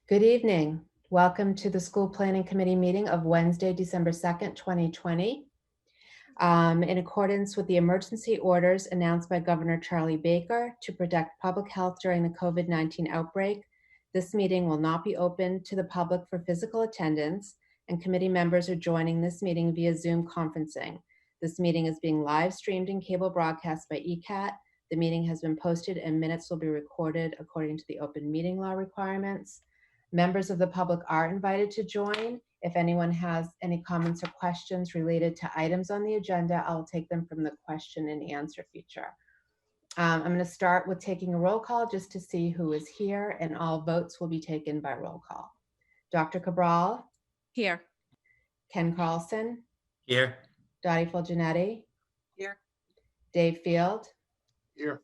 Good evening. Welcome to the School Planning Committee meeting of Wednesday, December 2nd, 2020. In accordance with the emergency orders announced by Governor Charlie Baker to protect public health during the COVID-19 outbreak, this meeting will not be open to the public for physical attendance, and committee members are joining this meeting via Zoom conferencing. This meeting is being live streamed in cable broadcast by ECAT. The meeting has been posted and minutes will be recorded according to the open meeting law requirements. Members of the public are invited to join. If anyone has any comments or questions related to items on the agenda, I'll take them from the question and answer feature. I'm going to start with taking a roll call just to see who is here, and all votes will be taken by roll call. Dr. Cabral? Here. Ken Carlson? Here. Dottie Fulgenetti? Here. Dave Field? Here.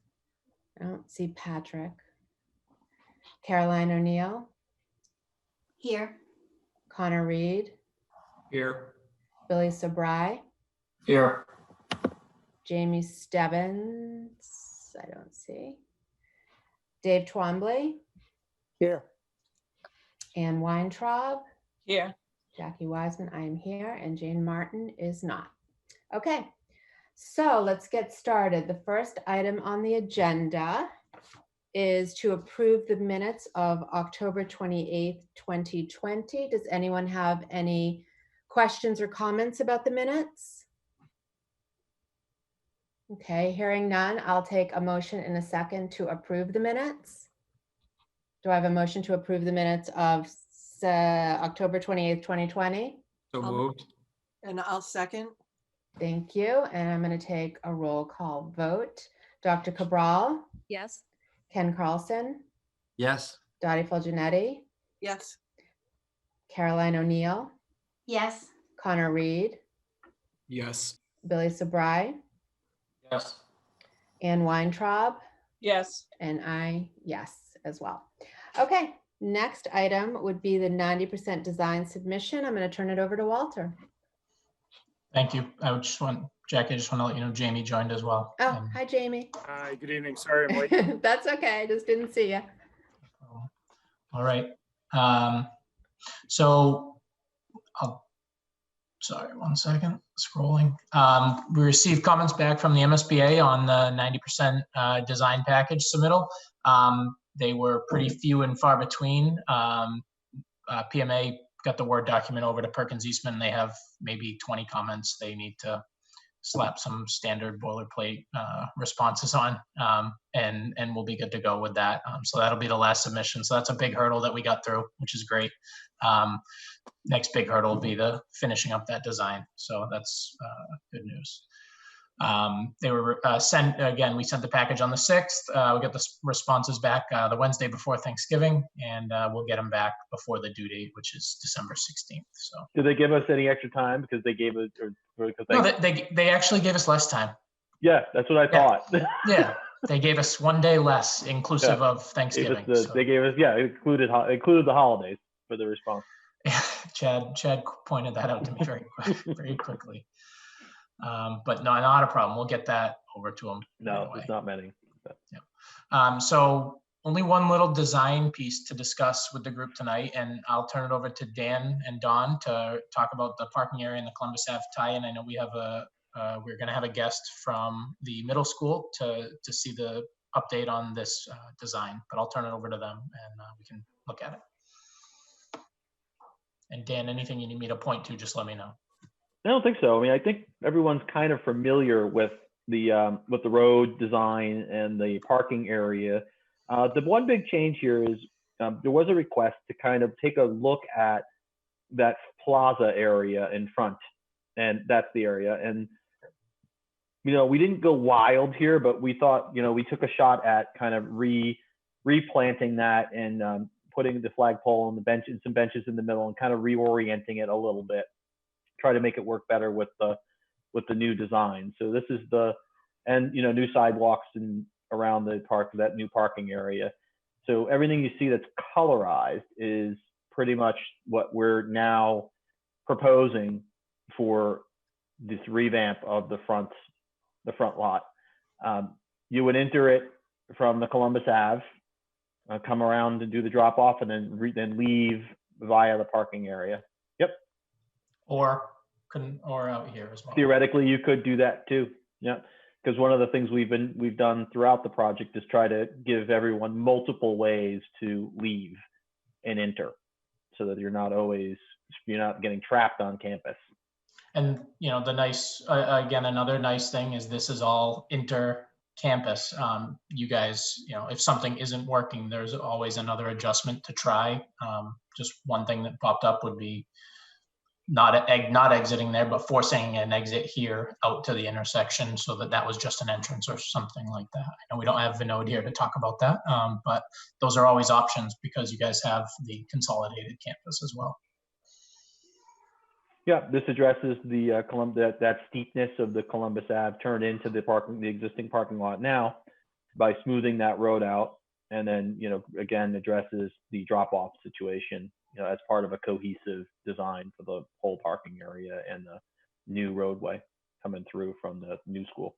I don't see Patrick. Caroline O'Neill? Here. Connor Reed? Here. Billy Sabrai? Here. Jamie Stebbins? I don't see. Dave Twombly? Here. Ann Weintraub? Here. Jackie Wiseman, I am here, and Jane Martin is not. Okay, so let's get started. The first item on the agenda is to approve the minutes of October 28th, 2020. Does anyone have any questions or comments about the minutes? Okay, hearing none, I'll take a motion in a second to approve the minutes. Do I have a motion to approve the minutes of October 28th, 2020? So moved. And I'll second. Thank you, and I'm going to take a roll call vote. Dr. Cabral? Yes. Ken Carlson? Yes. Dottie Fulgenetti? Yes. Caroline O'Neill? Yes. Connor Reed? Yes. Billy Sabrai? Yes. Ann Weintraub? Yes. And I, yes, as well. Okay, next item would be the 90% design submission. I'm going to turn it over to Walter. Thank you. Jackie, I just want to let you know Jamie joined as well. Oh, hi, Jamie. Hi, good evening. Sorry I'm late. That's okay. I just didn't see you. All right. Sorry, 1 second, scrolling. We received comments back from the MSBA on the 90% design package submittal. They were pretty few and far between. PMA got the Word document over to Perkins Eastman. They have maybe 20 comments they need to slap some standard boilerplate responses on, and we'll be good to go with that. So that'll be the last submission. So that's a big hurdle that we got through, which is great. Next big hurdle will be the finishing up that design. So that's good news. They were sent, again, we sent the package on the 6th. We got the responses back the Wednesday before Thanksgiving, and we'll get them back before the due date, which is December 16th. So Did they give us any extra time because they gave us, or because they actually gave us less time. yeah, that's what I thought. Yeah, they gave us 1 day less, inclusive of Thanksgiving. They gave us, yeah, it included the holidays for the response. Chad pointed that out to me very quickly. But no, not a problem. We'll get that over to them. No, it's not many. But. Yeah. So only one little design piece to discuss with the group tonight, and I'll turn it over to Dan and Dawn to talk about the parking area in the Columbus Ave tie-in. I know we have we're going to have a guest from the middle school to see the update on this design, but I'll turn it over to them and we can look at it. And Dan, anything you need me to point to, just let me know. I don't think so. I mean, I think everyone's kind of familiar with the road design and the parking area. The one big change here is there was a request to kind of take a look at that plaza area in front, and that's the area. And we didn't go wild here, but we thought we took a shot at kind of replanting that and putting the flagpole and the benches, some benches in the middle, and kind of reorienting it a little bit. Try to make it work better with the new design. So this is new sidewalks and around the park, that new parking area. So everything you see that's colorized is pretty much what we're now proposing for this revamp of the front lot. You would enter it from the Columbus Ave come around and do the drop off and then leave via the parking area. Yep. Or out here as well. Theoretically, you could do that too. Yeah. Because one of the things we've done throughout the project is try to give everyone multiple ways to leave and enter, so that you're not getting trapped on campus. And, you know, the nice, again, another nice thing is this is all inter-campus. You guys, you know, if something isn't working, there's always another adjustment to try. Just one thing that popped up would be not exiting there, but forcing an exit here out to the intersection so that was just an entrance or something like that. I know we don't have Vinod here to talk about that, but those are always options because you guys have the consolidated campus as well. Yeah, this addresses the that steepness of the Columbus Ave turned into the existing parking lot now by smoothing that road out, and then, you know, again, addresses the drop-off situation, you know, as part of a cohesive design for the whole parking area and the new roadway coming through from the new school.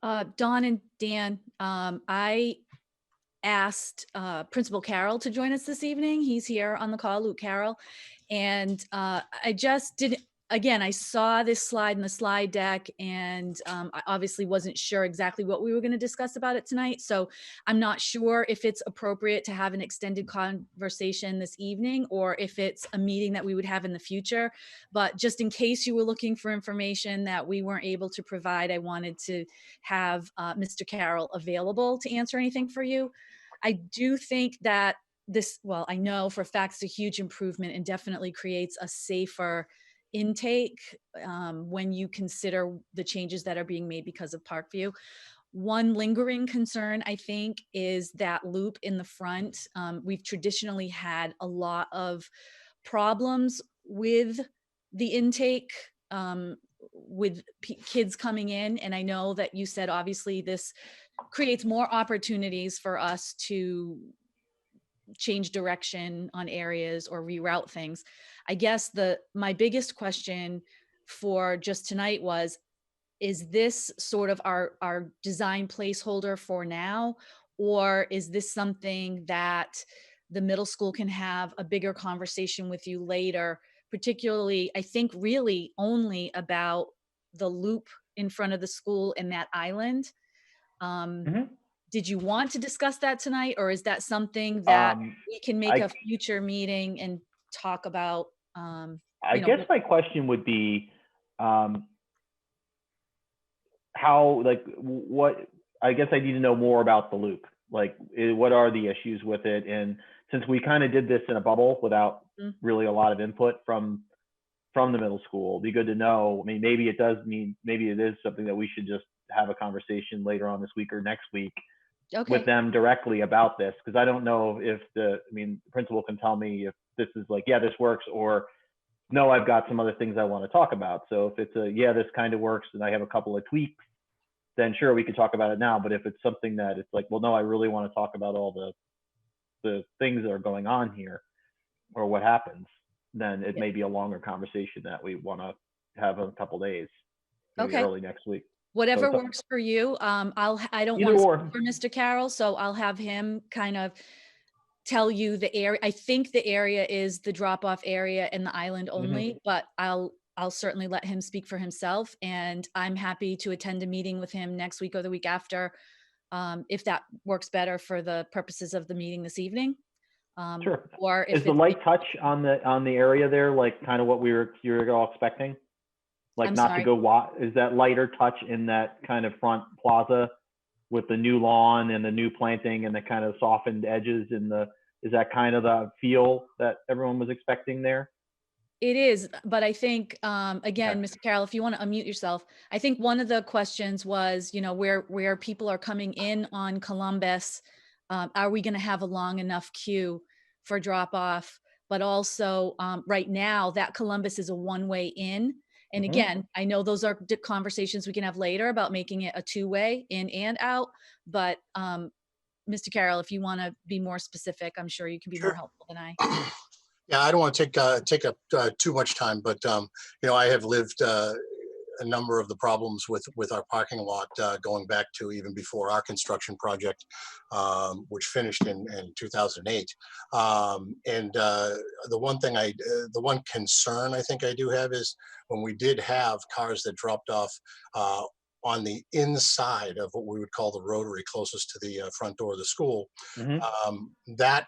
Dawn and Dan, I asked Principal Carroll to join us this evening. He's here on the call, Luke Carroll. And I just didn't, again, I saw this slide in the slide deck, and I obviously wasn't sure exactly what we were going to discuss about it tonight. So I'm not sure if it's appropriate to have an extended conversation this evening or if it's a meeting that we would have in the future. But just in case you were looking for information that we weren't able to provide, I wanted to have Mr. Carroll available to answer anything for you. I do think that I know for a fact it's a huge improvement and definitely creates a safer intake when you consider the changes that are being made because of Parkview. One lingering concern, I think, is that loop in the front. We've traditionally had a lot of problems with the intake, with kids coming in. And I know that you said, obviously, this creates more opportunities for us to change direction on areas or reroute things. I guess my biggest question for just tonight was, is this sort of our design placeholder for now, or is this something that the middle school can have a bigger conversation with you later, particularly, I think, really only about the loop in front of the school and that island? Did you want to discuss that tonight, or is that something that we can make a future meeting and talk about? I guess my question would be, how, like, what, I guess I need to know more about the loop. Like, what are the issues with it? And since we kind of did this in a bubble without really a lot of input from the middle school, it'd be good to know. I mean, maybe it is something that we should just have a conversation later on this week or next week with them directly about this, because I don't know if the principal can tell me if this is like, yeah, this works, or no, I've got some other things I want to talk about. So if it's yeah, this kind of works and I have a couple of tweaks, then sure, we can talk about it now. But if it's something that it's like, well, no, I really want to talk about all the things that are going on here or what happens, then it may be a longer conversation that we want to have in a couple of days, maybe early next week. Whatever works for you. I don't want to speak for Mr. Carroll, so I'll have him kind of tell you the area. I think the area is the drop-off area and the island only, but I'll certainly let him speak for himself. And I'm happy to attend a meeting with him next week or the week after, if that works better for the purposes of the meeting this evening. Sure. Or if is the light touch on the area there, like kind of what you're all expecting? Like, not to go, is that lighter touch in that kind of front plaza with the new lawn and the new planting and the kind of softened edges is that kind of the feel that everyone was expecting there? It is, but I think, again, Mr. Carroll, if you want to unmute yourself, I think one of the questions was, you know, where people are coming in on Columbus, are we going to have a long enough queue for drop off? But also right now that Columbus is a one-way in. And again, I know those are conversations we can have later about making it a two-way in and out. But Mr. Carroll, if you want to be more specific, I'm sure you can be more helpful than I. Yeah, I don't want to take up too much time, but you know, I have lived a number of the problems with our parking lot going back to even before our construction project, which finished in 2008. The one concern I think I do have is when we did have cars that dropped off on the inside of what we would call the rotary closest to the front door of the school, Mhm. that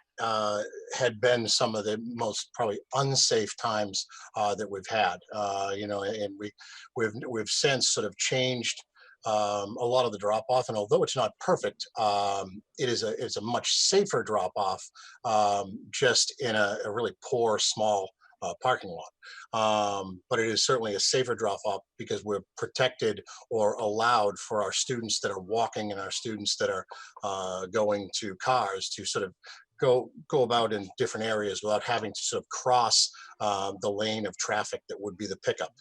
had been some of the most probably unsafe times that we've had. And we've since sort of changed a lot of the drop off, and although it's not perfect, it's a much safer drop off, just in a really poor small parking lot. But it is certainly a safer drop off because we're protected or allowed for our students that are walking and our students that are going to cars to sort of go about in different areas without having to sort of cross the lane of traffic that would be the pickup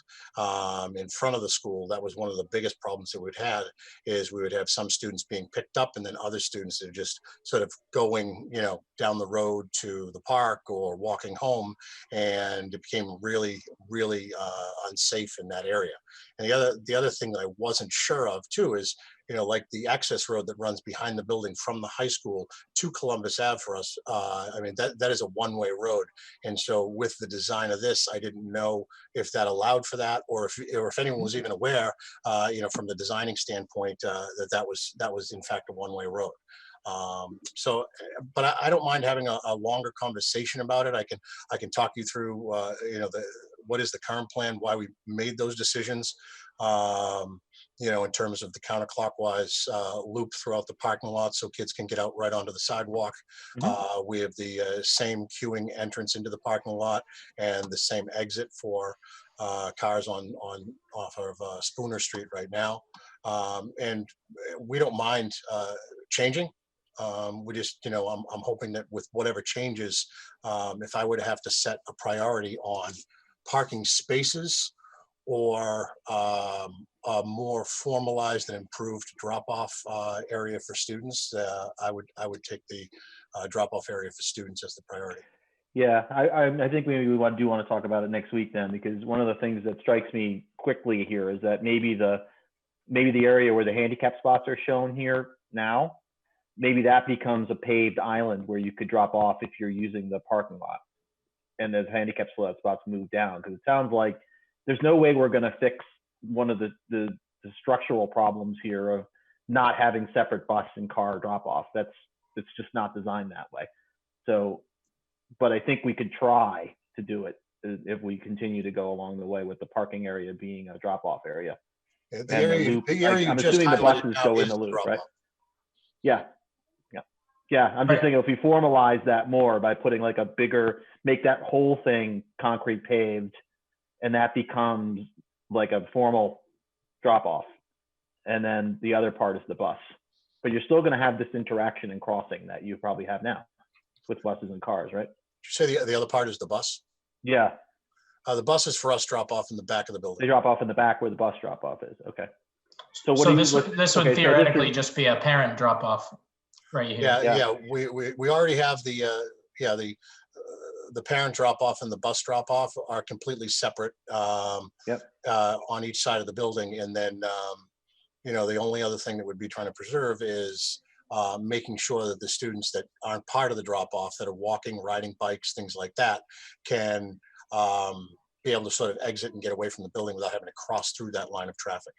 in front of the school. That was one of the biggest problems that we'd had, is we would have some students being picked up and then other students that are just sort of going, down the road to the park or walking home, and it became really, really unsafe in that area. And the other thing that I wasn't sure of too is, like the access road that runs behind the building from the high school to Columbus Ave for us. That is a one-way road. And so with the design of this, I didn't know if that allowed for that, or if anyone was even aware, from the designing standpoint, that was in fact a one-way road. But I don't mind having a longer conversation about it. I can talk you through, what is the current plan, why we made those decisions, in terms of the counterclockwise loop throughout the parking lot so kids can get out right onto the sidewalk. We have the same queuing entrance into the parking lot and the same exit for cars off of Spooner Street right now. And we don't mind changing. We just, I'm hoping that with whatever changes, if I were to have to set a priority on parking spaces or a more formalized and improved drop-off area for students, I would take the drop-off area for students as the priority. Yeah, I think maybe we do want to talk about it next week then, because one of the things that strikes me quickly here is that maybe the area where the handicap spots are shown here now, maybe that becomes a paved island where you could drop off if you're using the parking lot, and those handicap spots move down, because it sounds like there's no way we're going to fix one of the structural problems here of not having separate bus and car drop off. It's just not designed that way. So, but I think we could try to do it if we continue to go along the way with the parking area being a drop off area. The And area, loop, the area I'm you just assuming the highlighted buses now go in is the loop, drop-off. right? Yeah. I'm just thinking if we formalize that more by putting like make that whole thing concrete paved, and that becomes like a formal drop off. And then the other part is the bus. But you're still going to have this interaction and crossing that you probably have now with buses and cars, right? Did you say the other part is the bus? Yeah. The buses for us drop off in the back of the They building. drop off in the back where the bus drop off is. Okay. So This would theoretically just be a parent drop off right here. Yeah. We already have the parent drop off and the bus drop off are completely separate on each side of the building. And then, the only other thing that we'd be trying to preserve is making sure that the students that aren't part of the drop off, that are walking, riding bikes, things like that, can be able to sort of exit and get away from the building without having to cross through that line of traffic.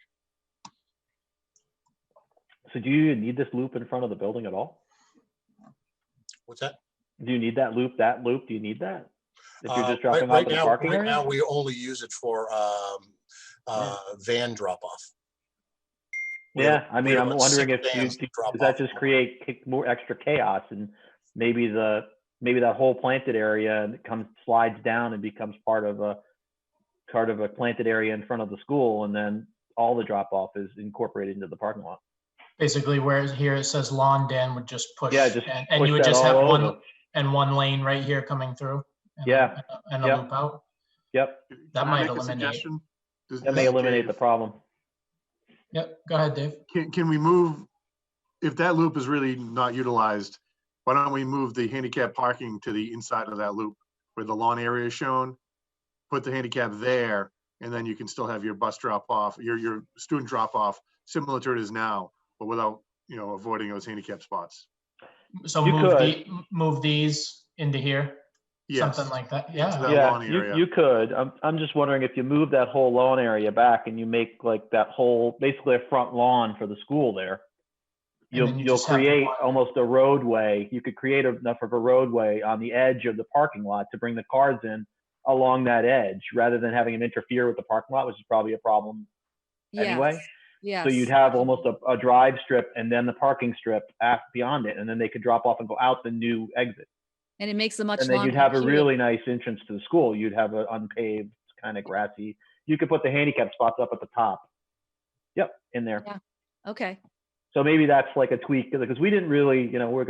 So do you need this loop in front of the building at all? What's that? Do you need that loop? Do you need that? If you're just dropping off in the parking area? Right now, we only use it for van drop off. Yeah, I'm wondering if does that just create more extra chaos, and maybe that whole planted area slides down and becomes part of a planted area in front of the school, and then all the drop off is incorporated into the parking lot. Basically, where here it says lawn, Dan would just push, and you would push just have over. one lane right here coming through. And a loop out. Yep. That Can I might make a eliminate. suggestion? That may eliminate the problem. Yep. Go ahead, Dave. Can we move, if that loop is really not utilized, why don't we move the handicap parking to the inside of that loop where the lawn area is shown? Put the handicap there And then you can still have your bus drop off, your student drop off, similar to it is now, but without, avoiding those handicap spots. So You move these into here, Yes. something like that. Into Yeah. that Yeah, lawn area. you could. I'm just wondering if you move that whole lawn area back and you make like that whole, basically a front lawn for the school there. And then you You'll just have the create one- almost a roadway. You could create enough of a roadway on the edge of the parking lot to bring the cars in along that edge, rather than having them interfere with the parking lot, which is probably a problem anyway. Yes. Yes. So you'd have almost a drive strip and then the parking strip beyond it, and then they could drop off and go out the new exit. And it makes a much And then longer you'd have a queue. really nice entrance to the school. You'd have an unpaved, kind of grassy. You could put the handicap spots up at the top. Yep, in there. Yeah. Okay. So maybe that's like a tweak, because we didn't really, we're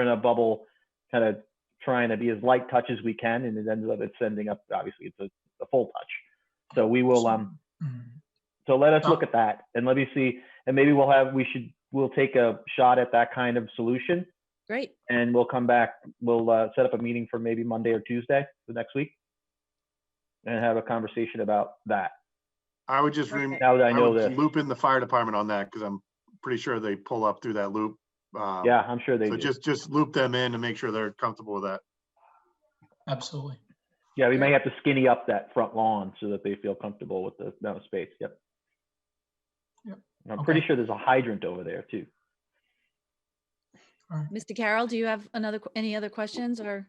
in a bubble, kind of trying to be as light touch as we can, and it ends up it's ending up, obviously it's a full touch. So we will so let us look at that, and let me see, and maybe we'll take a shot at that kind of solution, Great. and we'll come back. We'll set up a meeting for maybe Monday or Tuesday the next week, and have a conversation about that. I would just Perfect. Now that I know would this, loop in the fire department on that, because I'm pretty sure they pull up through that loop. yeah, I'm sure they So do. just loop them in to make sure they're comfortable with that. Absolutely. Yeah, we may have to skinny up that front lawn so that they feel comfortable with the amount of space. Yep. Yep. I'm pretty Okay. sure there's a hydrant over there too. Mr. Carroll, do you have any other questions or?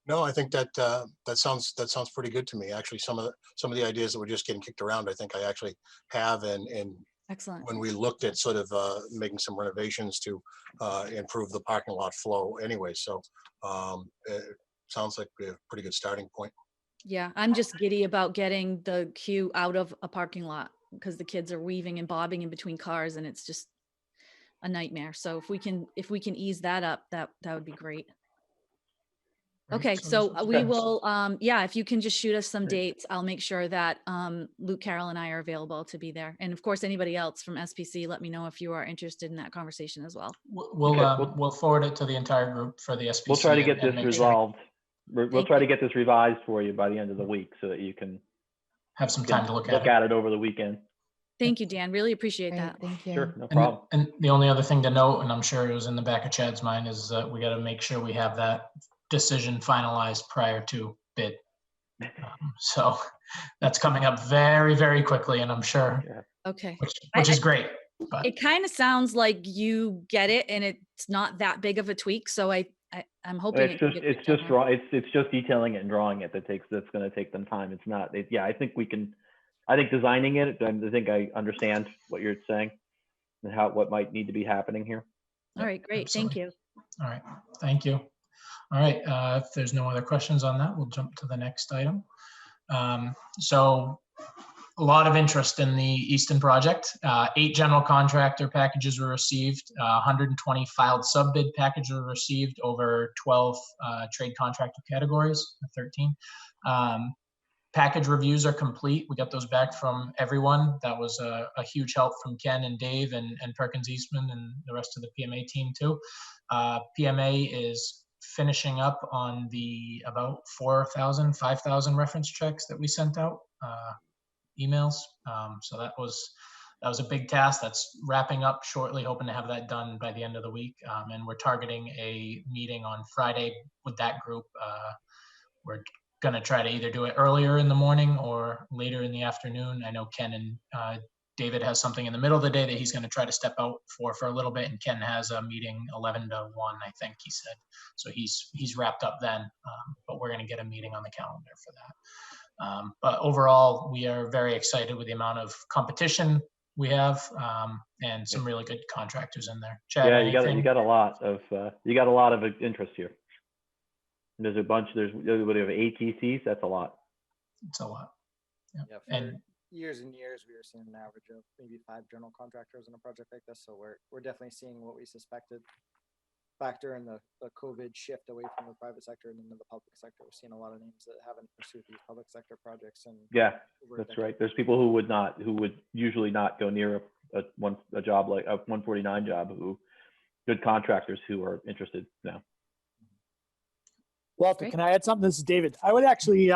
No, I think that that sounds pretty good to me. Actually, some of the ideas that were just getting kicked around, I think I actually have, and Excellent. when we looked at sort of making some renovations to improve the parking lot flow anyway. So it sounds like a pretty good starting point. Yeah, I'm just giddy about getting the queue out of a parking lot because the kids are weaving and bobbing in between cars and it's just a nightmare. So if we can ease that up, that would be great. Great. Okay, So so this is- we Okay. will, yeah, if you can just shoot us some Great. dates, I'll make sure that Luke, Carol, and I are available to be there. And of course, anybody else from SPC, let me know if you are interested in that conversation as well. We'll Okay, we'll forward it to the entire group for the SPC. We'll try to and- get and this make sure- resolved. We'll Thank try to you. get this revised for you by the end of the week so that you can Have some time to look at it. at it over the weekend. Thank you, Dan. Really appreciate Great, that. thank you. Sure, no And, problem. and the only other thing to note, and I'm sure it was in the back of Chad's mind, is that we got to make sure we have that decision finalized prior to bid. So that's coming up very, very quickly, and I'm sure, Okay. which is great. But It kind of sounds like you get it and it's not that big of a tweak. So I'm hoping it can get It's picked just up. draw. It's just detailing it and drawing it that's going to take them time. It's not. Yeah, I think we can. I think designing it. I think I understand what you're saying and what might need to be happening here. All right, great. Thank you. all right, thank you. All right, if there's no other questions on that, we'll jump to the next item. So a lot of interest in the Easton project. 8 general contractor packages were received. 120 filed sub-bid packages were received over 12 trade contractor categories, 13. Package reviews are complete. We got those back from everyone. That was a huge help from Ken and Dave and Perkins Eastman and the rest of the PMA team too. PMA is finishing up on the about 4,000, 5,000 reference checks that we sent out, emails. So that was a big task. That's wrapping up shortly, hoping to have that done by the end of the week. And we're targeting a meeting on Friday with that group. We're going to try to either do it earlier in the morning or later in the afternoon. I know Ken and David has something in the middle of the day that he's going to try to step out for a little bit, and Ken has a meeting 11 to 1, I think he said. So he's wrapped up then, but we're going to get a meeting on the calendar for that. But overall, we are very excited with the amount of competition we have, and some really good contractors in there. Chad, Yeah, you anything? got a lot of interest here. There's a bunch. There's everybody of ATCs. That's a lot. It's a lot. Yeah, for And years and years, we were seeing an average of maybe 5 general contractors in a project like this. So we're definitely seeing what we suspected. Factor in the COVID shift away from the private sector and into the public sector. We're seeing a lot of names that haven't pursued these public sector projects. And Yeah, over a that's decade. right. There's people who would usually not go near a job like a 149 job. Good contractors who are interested now. Walter, Great. can I add something? This is David. I would actually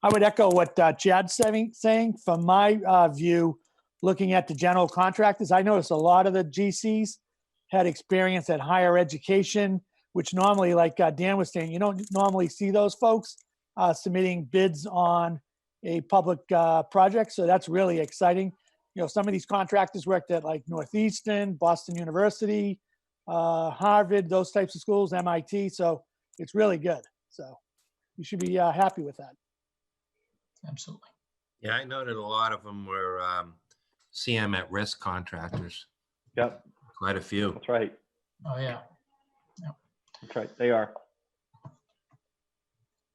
I would echo what Chad's saying. From my view, looking at the general contractors, I noticed a lot of the GCs had experience at higher education, which normally, like Dan was saying, you don't normally see those folks submitting bids on a public project. So that's really exciting. You know, some of these contractors worked at like Northeastern, Boston University, Harvard, those types of schools, MIT. So it's really good. So you should be happy with that. Absolutely. Yeah, I noted a lot of them were CM at risk contractors, Yep, quite a few. that's right. Oh, yeah. That's right. They are.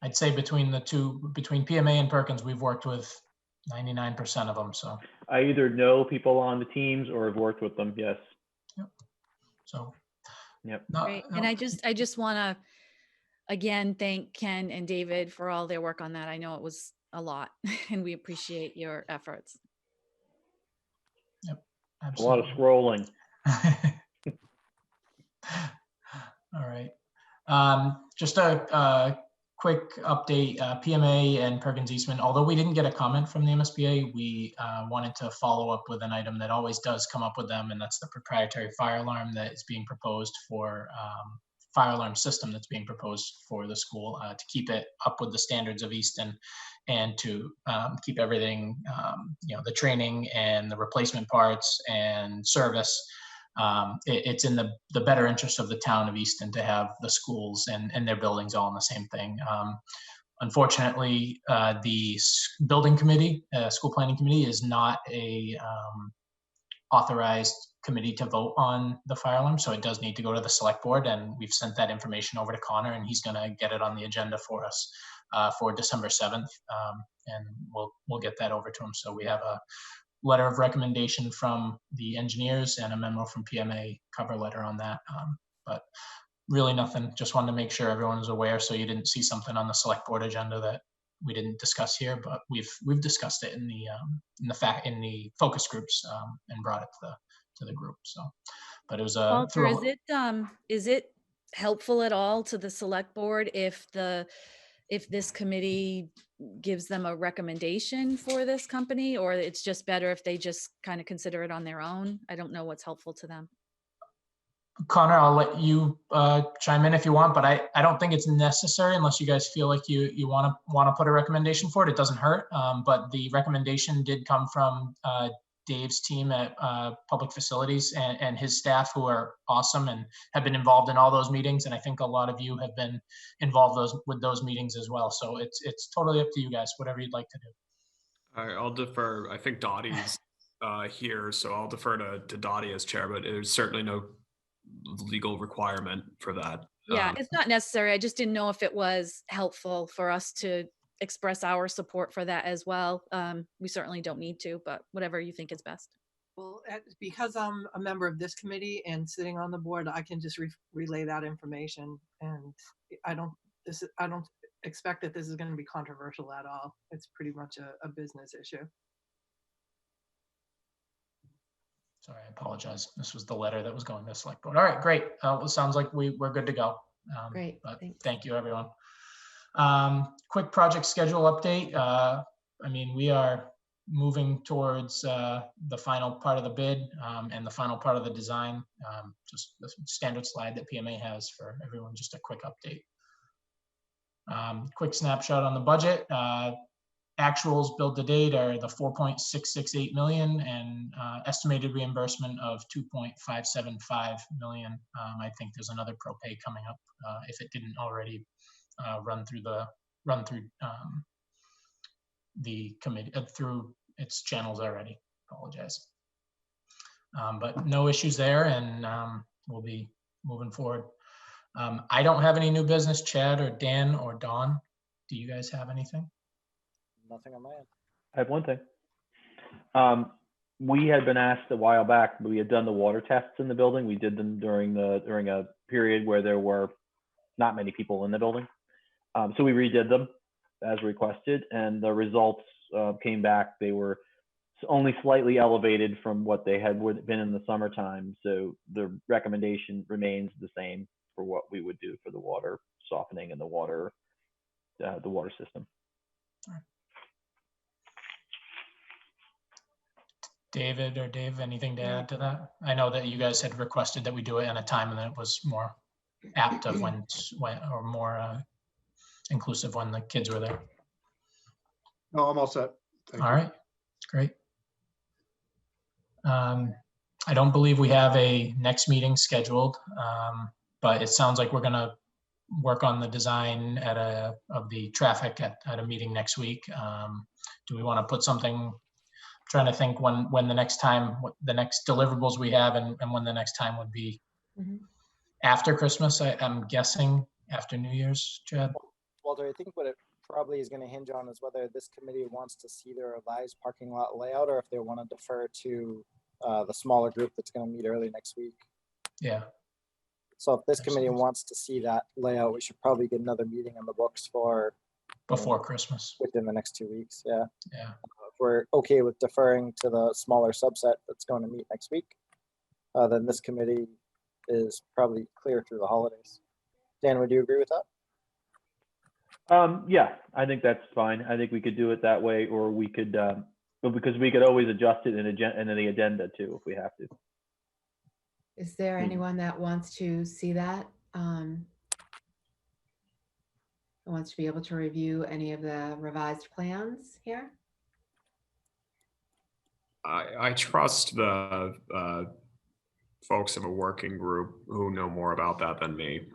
I'd say between the two, between PMA and Perkins, we've worked with 99% of them. So, I either know people on the teams or have worked with them. Yes. so. Yep. Great. And I just want to, again, thank Ken and David for all their work on that. I know it was a lot and we appreciate your efforts. Yep. A lot of scrolling. All right. Just a quick update, PMA and Perkins Eastman, although we didn't get a comment from the MSBA, we wanted to follow up with an item that always does come up with them, and that's the proprietary fire alarm that is being proposed for, fire alarm system that's being proposed for the school to keep it up with the standards of Easton and to keep everything, you know, the training and the replacement parts and service. It's in the better interest of the town of Easton to have the schools and their buildings all in the same thing. Unfortunately, the building committee, school planning committee, is not a authorized committee to vote on the fire alarm, so it does need to go to the select board, and we've sent that information over to Connor, and he's going to get it on the agenda for us for December 7th, and we'll get that over to him. So we have a letter of recommendation from the engineers and a memo from PMA cover letter on that. But really nothing, just wanted to make sure everyone is aware so you didn't see something on the select board agenda that we didn't discuss here, but we've discussed it in the focus groups and brought it to the group. So, but it was Walter, is it helpful at all to the select board if this committee gives them a recommendation for this company, or it's just better if they just kind of consider it on their own? I don't know what's helpful to them. Connor, I'll let you chime in if you want, but I don't think it's necessary unless you guys feel like you want to put a recommendation for it. It doesn't hurt, but the recommendation did come from Dave's team at Public Facilities and his staff, who are awesome and have been involved in all those meetings. And I think a lot of you have been involved with those meetings as well. So it's totally up to you guys, whatever you'd like to do. All right, I'll defer. I think Dottie's here, so I'll defer to Dottie as chair, but there's certainly no legal requirement for that. Yeah, it's not necessary. I just didn't know if it was helpful for us to express our support for that as well. We certainly don't need to, but whatever you think is best. Well, because I'm a member of this committee and sitting on the board, I can just relay that information. And I don't expect that this is going to be controversial at all. It's pretty much a business issue. Sorry, I apologize. This was the letter that was going to the select board. All right, great. Well, it sounds like we're good to go. Great, But thanks. thank you, everyone. Quick project schedule update. I mean, we are moving towards the final part of the bid and the final part of the design. Just the standard slide that PMA has for everyone, just a quick update. Quick snapshot on the budget. Actuals billed to date are the 4.668 million and estimated reimbursement of 2.575 million. I think there's another propay coming up if it didn't already run through the committee through its channels already. Apologize, but no issues there, and we'll be moving forward. I don't have any new business. Chad or Dan or Dawn, do you guys have anything? Nothing on my end. I have one thing. We had been asked a while back, but we had done the water tests in the building. We did them during a period where there were not many people in the building. So we redid them as requested, and the results came back. They were only slightly elevated from what they had been in the summertime. So the recommendation remains the same for what we would do for the water softening and the water system. David or Dave, anything to add to that? I know that you guys had requested that we do it in a time and that it was more apt of when or more inclusive when the kids were there. No, I'm all set. Thank All you. right, great. I don't believe we have a next meeting scheduled, but it sounds like we're gonna work on the design of the traffic at a meeting next week. Do we want to put something, trying to think when the next time, what the next deliverables we have and when the next time would be? Mhm. After Christmas, I'm guessing after New Year's, Chad? Walter, I think what it probably is going to hinge on is whether this committee wants to see the revised parking lot layout or if they want to defer to the smaller group that's going to meet early next week. Yeah. So if this committee Absolutely. wants to see that layout, we should probably get another meeting on the books for Before Christmas. within the next 2 weeks. Yeah. Yeah. If we're okay with deferring to the smaller subset that's going to meet next week, then this committee is probably clear through the holidays. Dan, would you agree with that? Yeah, I think that's fine. I think we could do it that way, or we could, but because we could always adjust it in the agenda too, if we have to. Is there anyone that wants to see that? Wants to be able to review any of the revised plans here? I trust the folks of a working group who know more about that than me.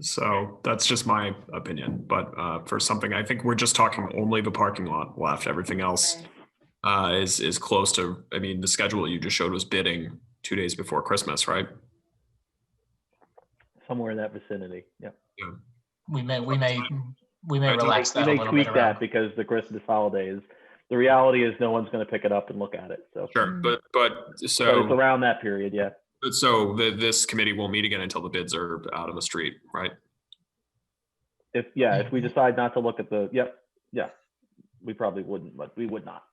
So that's just my opinion. But for something, I think we're just talking only the parking lot left. Everything else is close to. I mean, the schedule you just showed was bidding 2 days before Christmas, right? Somewhere in that vicinity. Yeah. Yeah. We may relax that a We may little tweak bit that around. because the Christmas holidays. The reality is no one's going to pick it up and look at it. So Sure, but it's so around that period, yeah. so this committee won't meet again until the bids are out on the street, right? If we decide not to look at the, we probably wouldn't, but we would not.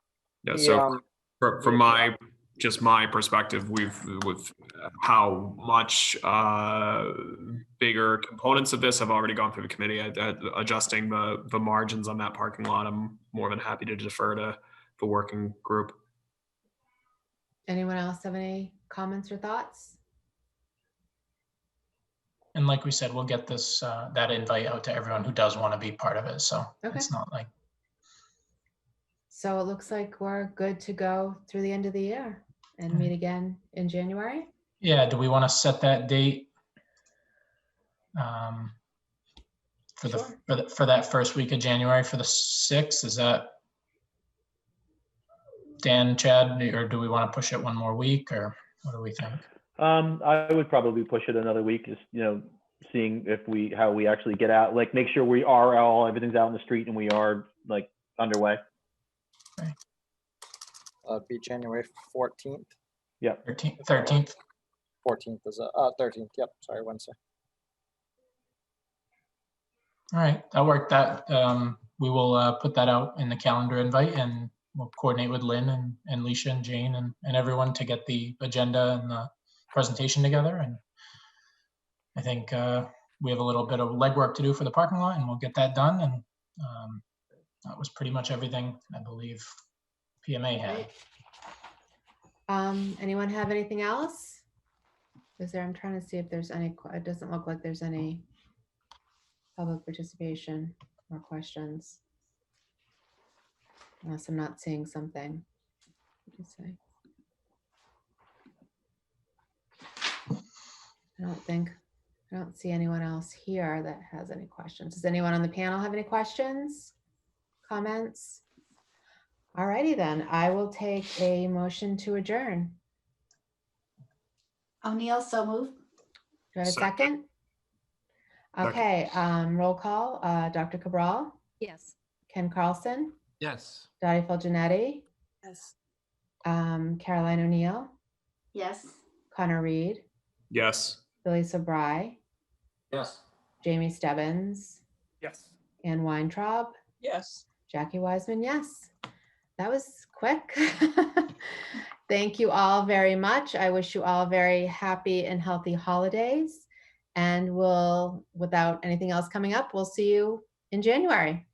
Yeah. So from my perspective, with how much bigger components of this have already gone through the committee, adjusting the margins on that parking lot, I'm more than happy to defer to the working group. Anyone else have any comments or thoughts? And like we said, we'll get this that invite out to everyone who does want to be part of it. So it's not like. So it looks like we're good to go through the end of the year and meet again in January. Yeah. Do we want to set that date for that first week of January for the 6th? Is that Dan, Chad, or do we want to push it one more week, or what do we think? I would probably push it another week, just seeing how we actually get out, like make sure we are everything's out in the street and we are like underway. Okay. Be January 14th. Yeah. 13th. 14th is 13th. Yep. Sorry, Wednesday. All right, that'll work. That we will put that out in the calendar invite, and we'll coordinate with Lynn and Leisha and Jane and everyone to get the agenda and the presentation together. And I think we have a little bit of legwork to do for the parking lot, and we'll get that done. And that was pretty much everything I believe PMA had. Anyone have anything else? I'm trying to see if there's any, it doesn't look like there's any public participation or questions. Unless I'm not seeing something. Let me see. I don't see anyone else here that has any questions. Does anyone on the panel have any questions, comments? All righty then, I will take a motion to adjourn. O'Neill, so moved. Do I have a second? Okay, roll call. Dr. Cabral, Yes. Ken Carlson, Yes. Dottie Fulgenetti, Yes. Caroline O'Neill, Yes. Connor Reed, Yes. Billy Sabrai, Yes. Jamie Stebbins, Yes. Ann Weintraub, Yes. Jackie Wiseman, yes. That was quick. Thank you all very much. I wish you all very happy and healthy holidays. And without anything else coming up, we'll see you in January.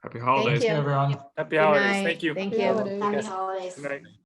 Happy holidays. Thank you, everyone. Happy Good holidays. night. Thank you. Thank Happy you. holidays. Good night.